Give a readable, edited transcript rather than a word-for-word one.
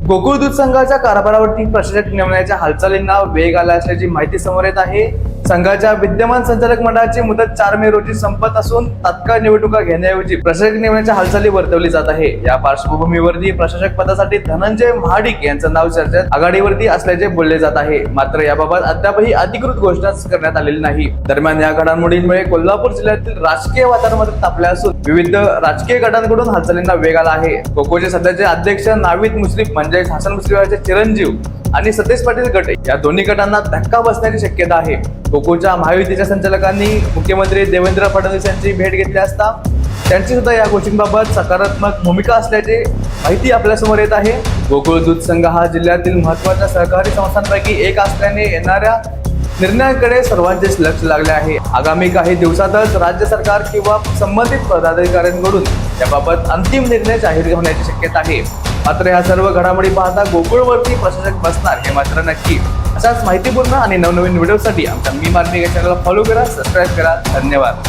गोकुळ दूध संघाच्या कारभारावरती प्रशासक नेमण्याच्या हालचालींना वेग आला असल्याची माहिती समोर येत आहे। संघाच्या विद्यमान संचालक मंडळाची मुदत 4 मे रोजी संपत असून तात्काळ निवडणुका घेण्याऐवजी प्रशासक नेमण्याच्या हालचाली वर्तवली जात आहे। या पार्श्वभूमीवरती प्रशासक पदासाठी धनंजय महाडिक यांचं नाव चर्चेत आघाडीवरती असल्याचे बोलले जात आहे। मात्र याबाबत अद्यापही अधिकृत घोषणा करण्यात आलेली नाही। दरम्यान या घडामोडींमुळे कोल्हापूर जिल्ह्यातील राजकीय वातावरण तापले असून विविध राजकीय गटांकडून हालचालींना वेग आला आहे। गोकुळचे सध्याचे अध्यक्ष नावीद मुश्रीफ म्हणजे हसन मुश्रीफचे चिरंजीव आणि सतेज पाटील गट या दोन्ही गटांना धक्का बसण्याची शक्यता आहे। गोकुळच्या महायुतीच्या संचालकांनी मुख्यमंत्री देवेंद्र फडणवीस यांची भेट घेतली असता त्यांची सुद्धा या गोष्टींबाबत सकारात्मक भूमिका असल्याची माहिती आपल्या समोर येत आहे। गोकुळ दूध संघ हा जिल्ह्यातील महत्त्वाच्या सहकारी संस्थांपैकी एक असल्याने येणाऱ्या निर्णयाकडे सर्वांचेच लक्ष लागले आहे। आगामी काही दिवसातच राज्य सरकार किंवा संबंधित पदाधिकाऱ्यांकडून याबाबत अंतिम निर्णय जाहीर होण्याची शक्यता आहे। मात्र या सर्व घडामोडी पाहता गोकुळवरती प्रशासक बसणार हे मात्र नक्की। अशाच माहितीपूर्ण आणि नवनवीन व्हिडिओसाठी आमच्या मी मार्मिक या चॅनलला फॉलो करा, सबस्क्राईब करा। धन्यवाद।